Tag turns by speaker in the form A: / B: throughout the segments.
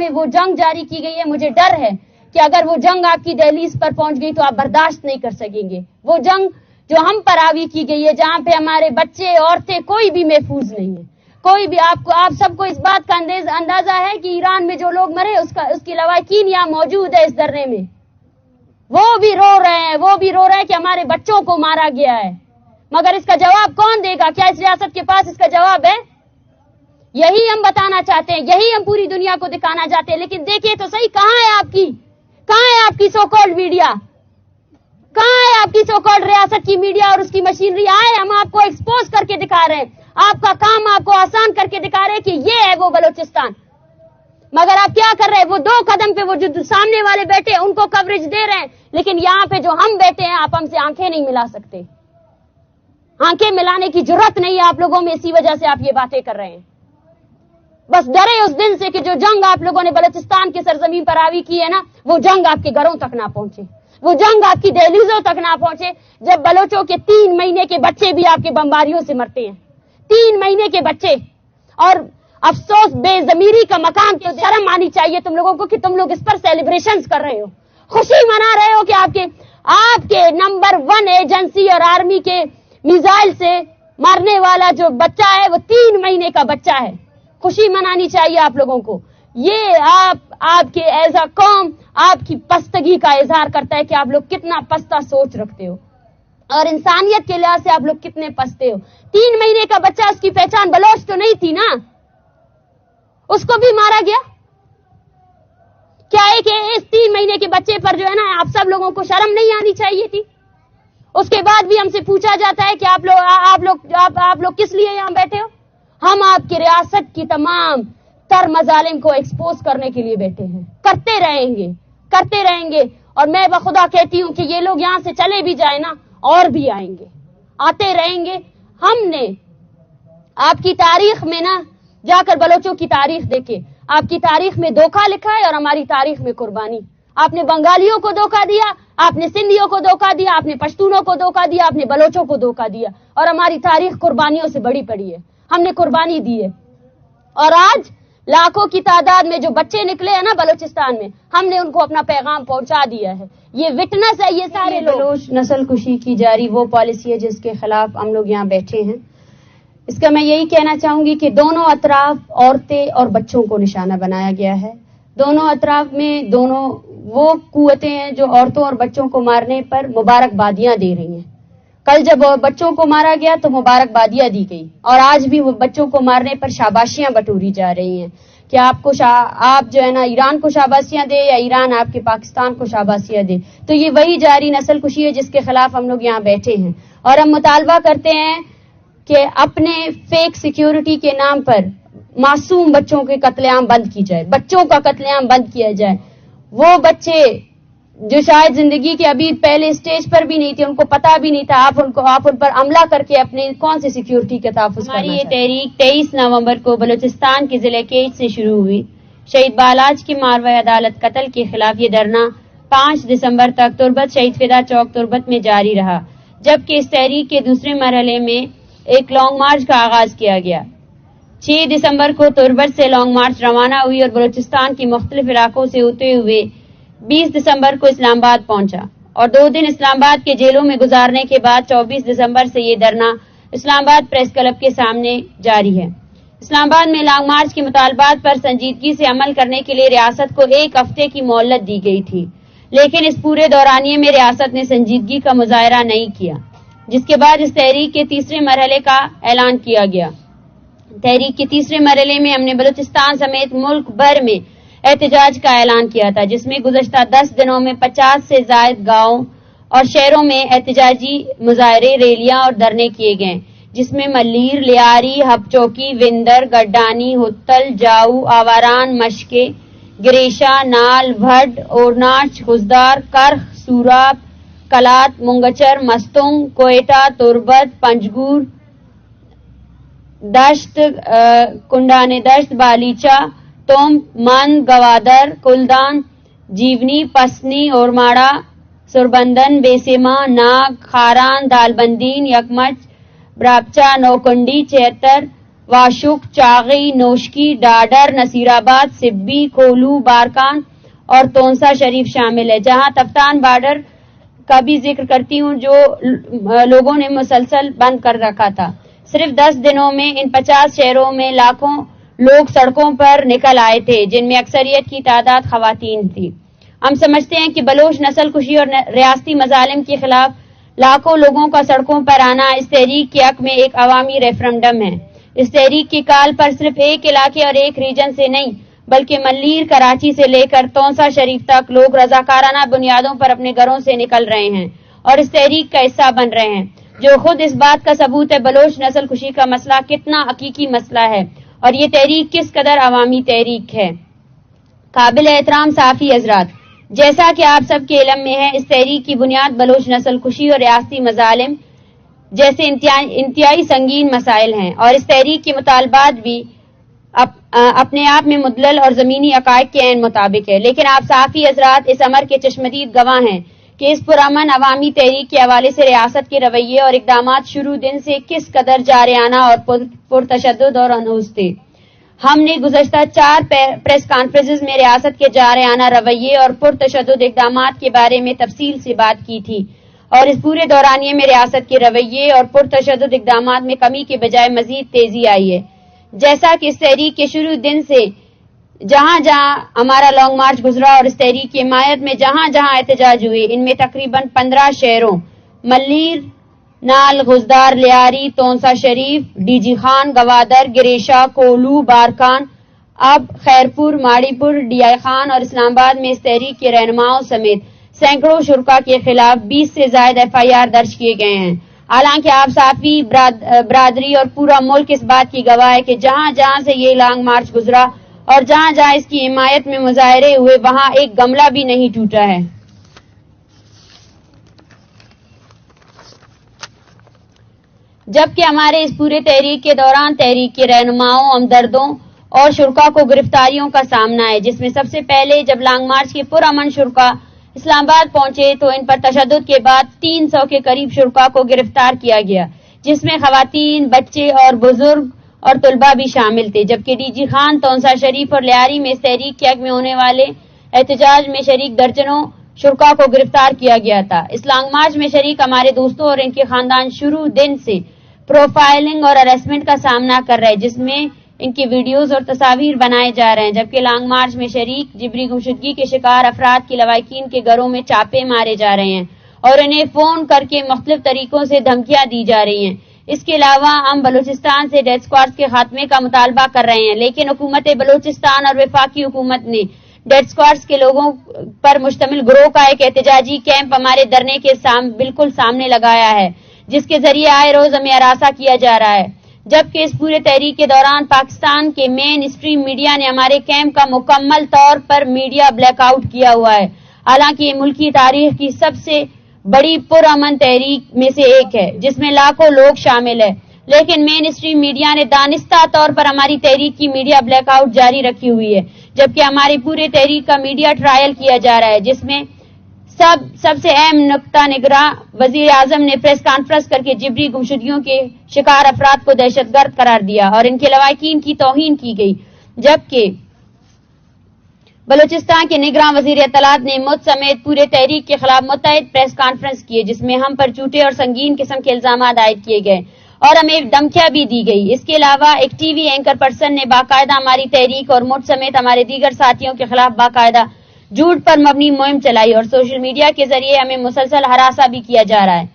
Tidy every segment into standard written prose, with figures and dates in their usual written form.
A: میں وہ جنگ جاری کی گئی ہے. مجھے ڈر ہے کہ اگر وہ جنگ آپ کی دہلیز پر پہنچ گئی تو آپ برداشت نہیں کر سکیں گے. وہ جنگ جو ہم پر آوی کی گئی ہے, جہاں پہ ہمارے بچے, عورتیں, کوئی بھی محفوظ نہیں ہے. کوئی بھی. آپ سب کو اس بات کا اندازہ ہے کہ ایران میں جو لوگ مرے اس کی لواحقین یہاں موجود ہے اس دھرنے میں. وہ بھی رو رہے ہیں کہ ہمارے بچوں کو مارا گیا ہے. مگر اس کا جواب کون دے گا؟ کیا اس ریاست کے پاس اس کا جواب ہے؟ یہی ہم بتانا چاہتے ہیں, یہی ہم پوری دنیا کو دکھانا چاہتے ہیں. لیکن دیکھیے تو صحیح, کہاں ہے آپ کی سو کالڈ میڈیا؟ کہاں ہے آپ کی سو کالڈ ریاست کی میڈیا اور اس کی مشینری؟ آئے, ہم آپ کو ایکسپوز کر کے دکھا رہے ہیں. آپ کا کام آپ کو آسان کر کے دکھا رہے ہیں کہ یہ ہے وہ بلوچستان. مگر آپ کیا کر رہے ہیں؟ وہ 2 قدم پہ وہ جو سامنے والے بیٹھے ان کو کوریج دے رہے ہیں, لیکن یہاں پہ جو ہم بیٹھے ہیں آپ ہم سے آنکھیں نہیں ملا سکتے. آنکھیں ملانے کی جرات نہیں ہے آپ لوگوں میں, اسی وجہ سے آپ یہ باتیں کر رہے ہیں. بس ڈرے اس دن سے کہ جو جنگ آپ لوگوں نے بلوچستان کی سرزمین پر آوی کی ہے نا, وہ جنگ آپ کے گھروں تک نہ پہنچے, وہ جنگ آپ کی دہلیزوں تک نہ پہنچے. جب بلوچوں کے 3 مہینے کے بچے بھی آپ کے بمباریوں سے مرتے ہیں, 3 مہینے کے بچے. اور افسوس, بے ضمیری کا مقام, تو شرم آنی چاہیے تم لوگوں کو کہ تم لوگ اس پر سیلیبریشنز کر رہے ہو, خوشی منا رہے ہو کہ آپ کے نمبر 1 ایجنسی اور آرمی کے میزائل سے مارنے والا جو بچہ ہے وہ 3 مہینے کا بچہ ہے. خوشی منانی چاہیے آپ لوگوں کو. یہ آپ کے ایز اے قوم آپ کی پستگی کا اظہار کرتا ہے کہ آپ لوگ کتنا پستہ سوچ رکھتے ہو اور انسانیت کے لحاظ سے آپ لوگ کتنے پستے ہو. 3 مہینے کا بچہ, اس کی پہچان بلوچ تو نہیں تھی نا, اس کو بھی مارا گیا. کیا ہے کہ اس 3 مہینے کے بچے پر جو ہے نا, آپ سب لوگوں کو شرم نہیں آنی چاہیے تھی؟ اس کے بعد بھی ہم سے پوچھا جاتا ہے کہ آپ لوگ کس لیے یہاں بیٹھے ہو؟ ہم آپ کی ریاست کی تمام تر مظالم کو ایکسپوز کرنے کے لیے بیٹھے ہیں. کرتے رہیں گے. اور میں بخدا کہتی ہوں کہ یہ لوگ یہاں سے چلے بھی جائیں نا, اور بھی آئیں گے, آتے رہیں گے. ہم نے آپ کی تاریخ میں نا جا کر بلوچوں کی تاریخ دیکھے, آپ کی تاریخ میں دھوکہ لکھا ہے اور ہماری تاریخ میں قربانی. آپ نے بنگالیوں کو دھوکہ دیا, آپ نے سندھیوں کو دھوکہ دیا, آپ نے پشتونوں کو دھوکہ دیا, آپ نے بلوچوں کو دھوکہ دیا, اور ہماری تاریخ قربانیوں سے بڑی پڑی ہے. ہم نے قربانی دی ہے, اور آج لاکھوں کی تعداد میں جو بچے نکلے ہیں نا بلوچستان میں, ہم نے ان کو اپنا پیغام پہنچا دیا ہے. یہ وٹنس ہے یہ سارے لوگ. بلوچ نسل کشی کی جاری وہ پالیسی ہے جس کے خلاف ہم لوگ یہاں بیٹھے ہیں. اس کا میں یہی کہنا چاہوں گی کہ دونوں اطراف عورتیں اور بچوں کو نشانہ بنایا گیا ہے. دونوں اطراف میں دونوں وہ قوتیں ہیں جو عورتوں اور بچوں کو مارنے پر مبارکبادیاں دے رہی ہیں. کل جب بچوں کو مارا گیا تو مبارکبادیاں دی گئی, اور آج بھی وہ بچوں کو مارنے پر شاباشیاں بٹوری جا رہی ہیں کہ آپ جو ہے نا ایران کو شاباشیاں دے یا ایران آپ کے پاکستان کو شاباشیاں دے. تو یہ وہی جاری نسل کشی ہے جس کے خلاف ہم لوگ یہاں بیٹھے ہیں, اور ہم مطالبہ کرتے ہیں کہ اپنے فیک سیکیورٹی کے نام پر معصوم بچوں کے قتل عام بند کی جائے, بچوں کا قتل عام بند کیا جائے. وہ بچے جو شاید زندگی کے ابھی پہلے اسٹیج پر بھی نہیں تھے, ان کو پتا بھی نہیں تھا, آپ ان پر عملہ کر کے اپنے کون سے سیکیورٹی کا تحفظ کرنا. ہماری یہ تحریک 23 نومبر کو بلوچستان کے ضلع کیچ سے شروع ہوئی. شہید بالاج کی ماروے عدالت قتل کے خلاف یہ دھرنا 5 دسمبر تک تربت شہید فدا چوک تربت میں جاری رہا, جبکہ اس تحریک کے دوسرے مرحلے میں ایک لانگ مارچ کا آغاز کیا گیا. 6 دسمبر کو تربت سے لانگ مارچ روانہ ہوئی اور بلوچستان کی مختلف علاقوں سے ہوتے ہوئے 20 دسمبر کو اسلام آباد پہنچا, اور 2 دن اسلام آباد کے جیلوں میں گزارنے کے بعد 24 دسمبر سے یہ دھرنا اسلام آباد پریس کلب کے سامنے جاری ہے. اسلام آباد میں لانگ مارچ کے مطالبات پر سنجیدگی سے عمل کرنے کے لیے ریاست کو 1 ہفتے کی مہلت دی گئی تھی, لیکن اس پورے دورانیے میں ریاست نے سنجیدگی کا مظاہرہ نہیں کیا, جس کے بعد اس تحریک کے تیسرے مرحلے کا اعلان کیا گیا. تحریک کے تیسرے مرحلے میں ہم نے بلوچستان سمیت ملک بھر میں احتجاج کا اعلان کیا تھا, جس میں گزشتہ 10 دنوں میں 50 سے زائد گاؤں اور شہروں میں احتجاجی مظاہرے, ریلیاں اور دھرنے کیے گئے, جس میں ملیر, لیاری, ہب چوکی, وندر, گڈانی, ہتل, جاؤ, آواران, مشکے, گریشا, نال, بھڈ, اورناچ, خزدار, کرخ, سوراب, کلات, منگچر, مستنگ, کوئٹہ, تربت, پنجگور, دشت, کنڈانے دشت, بالیچا, توم, مند, گوادر, کلدان, جیونی, پسنی, اورماڑا, سربندن, بیسیما, ناگ, خاران, دالبندین, یکمچ, براپچا, نوکنڈی, چیتر, واشک، چاغی، نوشکی، ڈاڈر، نصیر آباد، سبی، کھولو، بارکان اور تونسا شریف شامل ہے، جہاں تفتان بارڈر کا بھی ذکر کرتی ہوں جو لوگوں نے مسلسل بند کر رکھا تھا۔ صرف 10 دنوں میں ان 50 شہروں میں لاکھوں لوگ سڑکوں پر نکل آئے تھے، جن میں اکثریت کی تعداد خواتین تھی۔ ہم سمجھتے ہیں کہ بلوچ نسل کشی اور ریاستی مظالم کے خلاف لاکھوں لوگوں کا سڑکوں پر آنا اس تحریک کے حق میں ایک عوامی ریفرنڈم ہے۔ اس تحریک کی کال پر صرف ایک علاقے اور ایک ریجن سے نہیں بلکہ ملیر، کراچی سے لے کر تونسا شریف تک لوگ رضاکارانہ بنیادوں پر اپنے گھروں سے نکل رہے ہیں اور اس تحریک کا حصہ بن رہے ہیں، جو خود اس بات کا ثبوت ہے بلوچ نسل کشی کا مسئلہ کتنا حقیقی مسئلہ ہے اور یہ تحریک کس قدر عوامی تحریک ہے۔ قابل احترام صحافی حضرات، جیسا کہ آپ سب کے علم میں ہے، اس تحریک کی بنیاد بلوچ نسل کشی اور ریاستی مظالم جیسے انتہائی سنگین مسائل ہیں، اور اس تحریک کے مطالبات بھی اپنے آپ میں مدلل اور زمینی حقائق کے عین مطابق ہے، لیکن آپ صحافی حضرات اس امر کے چشمدید گواہ ہیں کہ اس پرامن عوامی تحریک کے حوالے سے ریاست کے رویے اور اقدامات شروع دن سے کس قدر جارحانہ اور پرتشدد اور انوس تھے۔ ہم نے گزشتہ 4 پریس کانفرنسز میں ریاست کے جارحانہ رویے اور پرتشدد اقدامات کے بارے میں تفصیل سے بات کی تھی، اور اس پورے دورانیے میں ریاست کے رویے اور پرتشدد اقدامات میں کمی کے بجائے مزید تیزی آئی ہے۔ جیسا کہ اس تحریک کے شروع دن سے جہاں جہاں ہمارا لانگ مارچ گزرا اور اس تحریک کی حمایت میں جہاں جہاں احتجاج ہوئے، ان میں تقریباً 15 شہروں ملیر، نال، غزدار، لیاری، تونسا شریف، ڈی جی خان، گوادر، گریشا، کولو، بارکان، اب خیرپور، ماڑی پور، ڈی آئی خان اور اسلام آباد میں اس تحریک کے رہنماؤں سمیت سینکڑوں شرکا کے خلاف 20 سے زائد FIR درج کیے گئے ہیں۔ حالانکہ آپ صحافی برادری اور پورا ملک اس بات کی گواہ ہے کہ جہاں جہاں سے یہ لانگ مارچ گزرا اور جہاں جہاں اس کی حمایت میں مظاہرے ہوئے وہاں ایک گملہ بھی نہیں ٹوٹا ہے۔ جبکہ ہمارے اس پورے تحریک کے دوران تحریک کے رہنماؤں، ہمدردوں اور شرکا کو گرفتاریوں کا سامنا ہے، جس میں سب سے پہلے جب لانگ مارچ کے پرامن شرکا اسلام آباد پہنچے تو ان پر تشدد کے بعد 300 کے قریب شرکا کو گرفتار کیا گیا، جس میں خواتین، بچے اور بزرگ اور طلباء بھی شامل تھے، جبکہ ڈی جی خان، تونسا شریف اور لیاری میں اس تحریک کے حق میں ہونے والے احتجاج میں شریک درجنوں شرکا کو گرفتار کیا گیا تھا۔ اس لانگ مارچ میں شریک ہمارے دوستوں اور ان کے خاندان شروع دن سے پروفائلنگ اور ہراسمنٹ کا سامنا کر رہے ہیں، جس میں ان کی ویڈیوز اور تصاویر بنائے جا رہے ہیں، جبکہ لانگ مارچ میں شریک جبری گمشدگی کے شکار افراد کی لواحقین کے گھروں میں چھاپے مارے جا رہے ہیں اور انہیں فون کر کے مختلف طریقوں سے دھمکیاں دی جا رہی ہیں۔ اس کے علاوہ ہم بلوچستان سے ڈیتھ اسکواڈز کے خاتمے کا مطالبہ کر رہے ہیں، لیکن حکومت بلوچستان اور وفاقی حکومت نے ڈیتھ اسکواڈز کے لوگوں پر مشتمل گروہ کا ایک احتجاجی کیمپ ہمارے دھرنے کے بالکل سامنے لگایا ہے، جس کے ذریعے آئے روز ہمیں ہراساں کیا جا رہا ہے، جبکہ اس پورے تحریک کے دوران پاکستان کے مین اسٹریم میڈیا نے ہمارے کیمپ کا مکمل طور پر میڈیا بلیک آؤٹ کیا ہوا ہے، حالانکہ یہ ملکی تاریخ کی سب سے بڑی پرامن تحریک میں سے ایک ہے جس میں لاکھوں لوگ شامل ہیں، لیکن مین اسٹریم میڈیا نے دانستہ طور پر ہماری تحریک کی میڈیا بلیک آؤٹ جاری رکھی ہوئی ہے، جبکہ ہماری پورے تحریک کا میڈیا ٹرائل کیا جا رہا ہے، جس میں سب سے اہم نقطہ نگراں وزیر اعظم نے پریس کانفرنس کر کے جبری گمشدگیوں کے شکار افراد کو دہشت گرد قرار دیا اور ان کے لواحقین کی توہین کی گئی، جبکہ بلوچستان کے نگراں وزیر اطلاعات نے مجھ سمیت پورے تحریک کے خلاف متعدد پریس کانفرنس کیے، جس میں ہم پر جھوٹے اور سنگین قسم کے الزامات عائد کیے گئے اور ہمیں دھمکیاں بھی دی گئی۔ اس کے علاوہ ایک ٹی وی اینکر پرسن نے باقاعدہ ہماری تحریک اور مجھ سمیت ہمارے دیگر ساتھیوں کے خلاف باقاعدہ جھوٹ پر مبنی مہم چلائی اور سوشل میڈیا کے ذریعے ہمیں مسلسل ہراساں بھی کیا جا رہا ہے،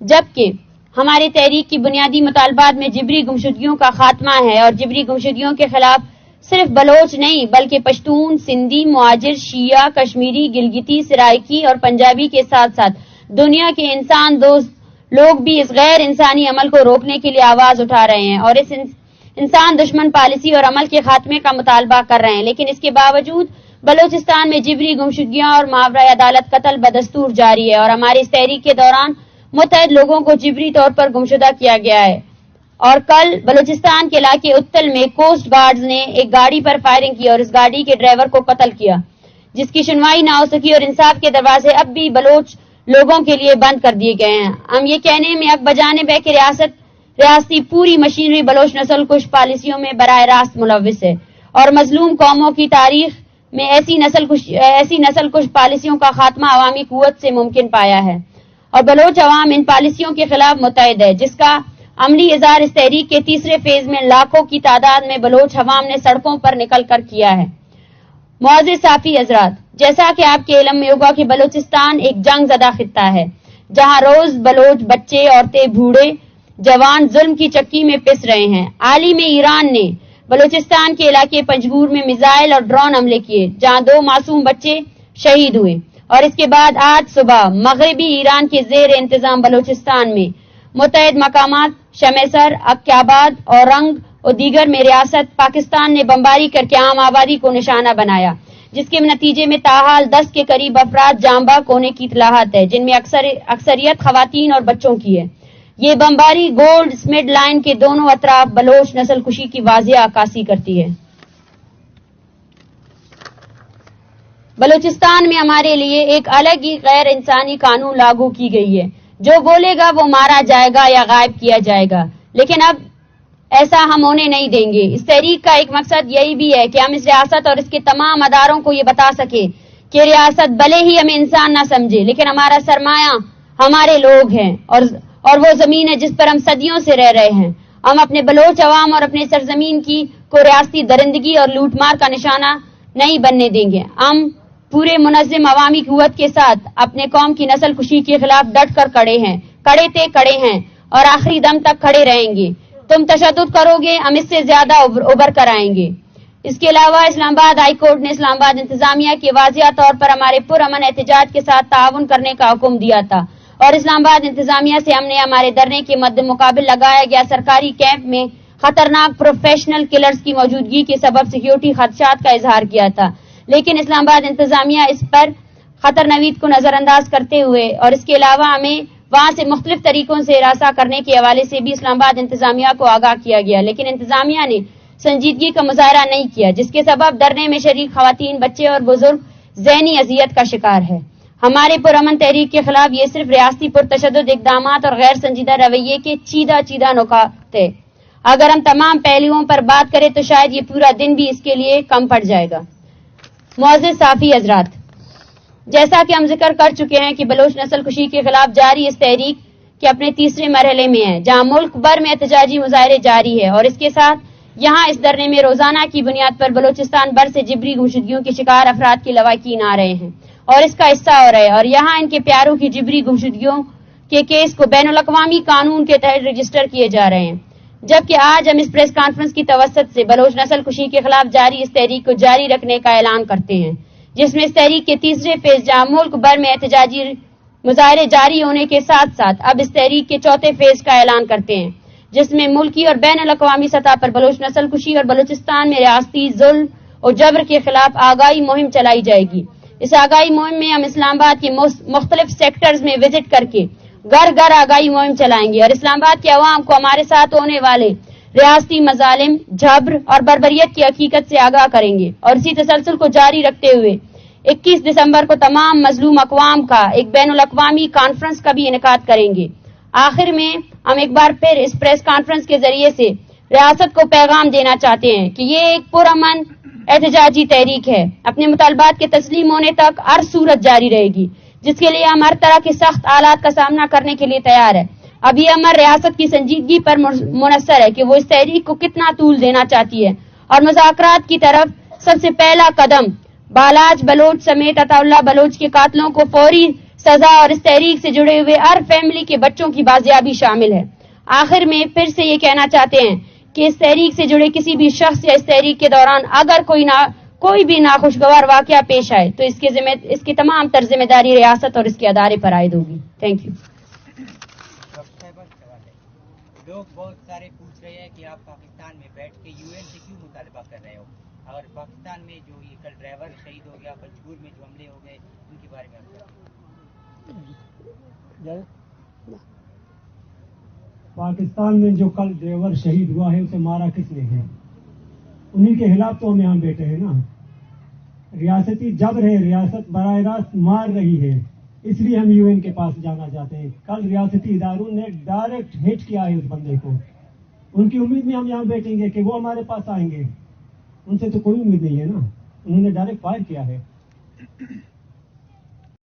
A: جبکہ ہماری تحریک کی بنیادی مطالبات میں جبری گمشدگیوں کا خاتمہ ہے اور جبری گمشدگیوں کے خلاف صرف بلوچ نہیں بلکہ پشتون، سندھی، مہاجر، شیعہ، کشمیری، گلگتی، سرائکی اور پنجابی کے ساتھ ساتھ دنیا کے انسان دوست لوگ بھی اس غیر انسانی عمل کو روکنے کے لیے آواز اٹھا رہے ہیں اور اس انسان دشمن پالیسی اور عمل کے خاتمے کا مطالبہ کر رہے ہیں، لیکن اس کے باوجود بلوچستان میں جبری گمشدگیاں اور ماورائے عدالت قتل بدستور جاری ہے اور ہماری اس تحریک کے دوران متعدد لوگوں کو جبری طور پر گمشدہ کیا گیا ہے۔ اور کل بلوچستان کے علاقے اتل میں کوسٹ گارڈز نے ایک گاڑی پر فائرنگ کی اور اس گاڑی کے ڈرائیور کو قتل کیا، جس کی سنوائی نہ ہو سکی اور انصاف کے دروازے اب بھی بلوچ لوگوں کے لیے بند کر دیے گئے ہیں۔ ہم یہ کہنے میں حق بجانب ہے کہ ریاستی پوری مشینری بلوچ نسل کش پالیسیوں میں براہ راست ملوث ہے اور مظلوم قوموں کی تاریخ میں ایسی نسل کش پالیسیوں کا خاتمہ عوامی قوت سے ممکن پایا ہے اور بلوچ عوام ان پالیسیوں کے خلاف متحد ہے، جس کا عملی اظہار اس تحریک کے تیسرے فیز میں لاکھوں کی تعداد میں بلوچ عوام نے سڑکوں پر نکل کر کیا ہے۔ معزز صافی حضرات، جیسا کہ آپ کے علم میں ہوگا کہ بلوچستان ایک جنگ زدہ خطہ ہے جہاں روز بلوچ بچے، عورتیں، بوڑھے، جوان ظلم کی چکی میں پس رہے ہیں۔ عالم ایران نے بلوچستان کے علاقے پنجگور میں میزائل اور ڈرون حملے کیے جہاں 2 معصوم بچے شہید ہوئے، اور اس کے بعد آج صبح مغربی ایران کے زیر انتظام بلوچستان میں متعدد مقامات شمیسر، عقیاباد اور رنگ اور دیگر میں ریاست پاکستان نے بمباری کر کے عام آبادی کو نشانہ بنایا، جس کے نتیجے میں تاحال 10 کے قریب افراد جاں بحق ہونے کی اطلاعات ہے، جن میں اکثریت خواتین اور بچوں کی ہے۔ یہ بمباری گولڈ سمڈ لائن کے دونوں اطراف بلوچ نسل کشی کی واضح عکاسی کرتی ہے۔ بلوچستان میں ہمارے لیے ایک الگ ہی غیر انسانی قانون لاگو کی گئی ہے، جو بولے گا وہ مارا جائے گا یا غائب کیا جائے گا، لیکن اب ایسا ہم ہونے نہیں دیں گے۔ اس تحریک کا ایک مقصد یہی بھی ہے کہ ہم اس ریاست اور اس کے تمام اداروں کو یہ بتا سکیں کہ ریاست بھلے ہی ہمیں انسان نہ سمجھے، لیکن ہمارا سرمایہ ہمارے لوگ ہیں اور وہ زمین ہے جس پر ہم صدیوں سے رہ رہے ہیں۔ ہم اپنے بلوچ عوام اور اپنے سرزمین کو ریاستی درندگی اور لوٹ مار کا نشانہ نہیں بننے دیں گے۔ ہم پورے منظم عوامی قوت کے ساتھ اپنے قوم کی نسل کشی کے خلاف ڈٹ کر کڑے ہیں اور آخری دم تک کھڑے رہیں گے۔ تم تشدد کرو گے، ہم اس سے زیادہ ابھر کر آئیں گے۔ اس کے علاوہ اسلام آباد ہائی کورٹ نے اسلام آباد انتظامیہ کے واضح طور پر ہمارے پرامن احتجاج کے ساتھ تعاون کرنے کا حکم دیا تھا، اور اسلام آباد انتظامیہ سے ہم نے ہمارے دھرنے کے مد مقابل لگایا گیا سرکاری کیمپ میں خطرناک پروفیشنل کلرز کی موجودگی کے سبب سیکیورٹی خدشات کا اظہار کیا تھا، لیکن اسلام آباد انتظامیہ اس پر خطر نوید کو نظر انداز کرتے ہوئے اور اس کے علاوہ ہمیں وہاں سے مختلف طریقوں سے ہراساں کرنے کے حوالے سے بھی اسلام آباد انتظامیہ کو آگاہ کیا گیا، لیکن انتظامیہ نے سنجیدگی کا مظاہرہ نہیں کیا، جس کے سبب دھرنے میں شریک خواتین، بچے اور بزرگ ذہنی اذیت کا شکار ہے۔ ہمارے پرامن تحریک کے خلاف یہ صرف ریاستی پرتشدد اقدامات اور غیر سنجیدہ رویے کے چیدہ نکات ہے۔ اگر ہم تمام پہلوؤں پر بات کریں تو شاید یہ پورا دن بھی اس کے لیے کم پڑ جائے گا۔ معزز صافی حضرات، جیسا کہ ہم ذکر کر چکے ہیں کہ بلوچ نسل کشی کے خلاف جاری اس تحریک کے اپنے تیسرے مرحلے میں ہے، جہاں ملک بھر میں احتجاجی مظاہرے جاری ہے، اور اس کے ساتھ یہاں اس دھرنے میں روزانہ کی بنیاد پر بلوچستان بھر سے جبری گمشدگیوں کے شکار افراد کے لواحقین آ رہے ہیں اور اس کا حصہ ہو رہے ہیں، اور یہاں ان کے پیاروں کی جبری گمشدگیوں کے کیس کو بین الاقوامی قانون کے تحت رجسٹر کیے جا رہے ہیں، جبکہ آج ہم اس پریس کانفرنس کی توسط سے بلوچ نسل کشی کے خلاف جاری اس تحریک کو جاری رکھنے کا اعلان کرتے ہیں، جس میں اس تحریک کے تیسرے فیز جہاں ملک بھر میں احتجاجی مظاہرے جاری ہونے کے ساتھ ساتھ اب اس تحریک کے چوتھے فیز کا اعلان کرتے ہیں، جس میں ملکی اور بین الاقوامی سطح پر بلوچ نسل کشی اور بلوچستان میں ریاستی ظلم اور جبر کے خلاف آگاہی مہم چلائی جائے گی۔ اس آگاہی مہم میں ہم اسلام آباد کے مختلف سیکٹرز میں وزٹ کر کے گھر گھر آگاہی مہم چلائیں گے اور اسلام آباد کے عوام کو ہمارے ساتھ ہونے والے ریاستی مظالم، جبر اور بربریت کی حقیقت سے آگاہ کریں گے، اور اسی تسلسل کو جاری رکھتے ہوئے 21 دسمبر کو تمام مظلوم اقوام کا ایک بین الاقوامی کانفرنس کا بھی انعقاد کریں گے۔ آخر میں ہم ایک بار پھر اس پریس کانفرنس کے ذریعے سے ریاست کو پیغام دینا چاہتے ہیں کہ یہ ایک پرامن احتجاجی تحریک ہے، اپنے مطالبات کے تسلیم ہونے تک ہر صورت جاری رہے گی، جس کے لیے ہم ہر طرح کے سخت حالات کا سامنا کرنے کے لیے تیار ہے۔ اب یہ امر ریاست کی سنجیدگی پر منحصر ہے کہ وہ اس تحریک کو کتنا طول دینا چاہتی ہے، اور مذاکرات کی طرف سب سے پہلا قدم بالاج بلوچ سمیت عطا اللہ بلوچ کے قاتلوں کو فوری سزا اور اس تحریک سے جڑے ہوئے ہر فیملی کے بچوں کی بازیابی شامل ہے۔ آخر میں پھر سے یہ کہنا چاہتے ہیں کہ اس تحریک سے جڑے کسی بھی شخص یا اس تحریک کے دوران اگر کوئی بھی ناخوشگوار واقعہ پیش آئے تو اس کی تمام تر ذمہ داری ریاست اور اس کے ادارے پر عائد ہوگی۔ Thank you.
B: لوگ بہت سارے پوچھ رہے ہیں کہ آپ پاکستان میں بیٹھ کے یو این سے کیوں مطالبہ کر رہے ہو، اور پاکستان میں جو یہ کل ڈرائیور شہید ہو گیا، پنجگور میں جو حملے ہو گئے، ان کے بارے میں
C: پاکستان میں جو کل ڈرائیور شہید ہوا ہے اسے مارا کس نے ہے؟ انہی کے خلاف تو ہم یہاں بیٹھے ہیں نا۔ ریاستی جبر ہے، ریاست براہ راست مار رہی ہے، اس لیے ہم UN کے پاس جانا چاہتے ہیں. کل ریاستی اداروں نے ڈائریکٹ ہٹ کیا ہے اس بندے کو. ان کی امید میں ہم یہاں بیٹھیں گے کہ وہ ہمارے پاس آئیں گے. ان سے تو کوئی امید نہیں ہے نا. انہوں نے ڈائریکٹ فائر کیا ہے.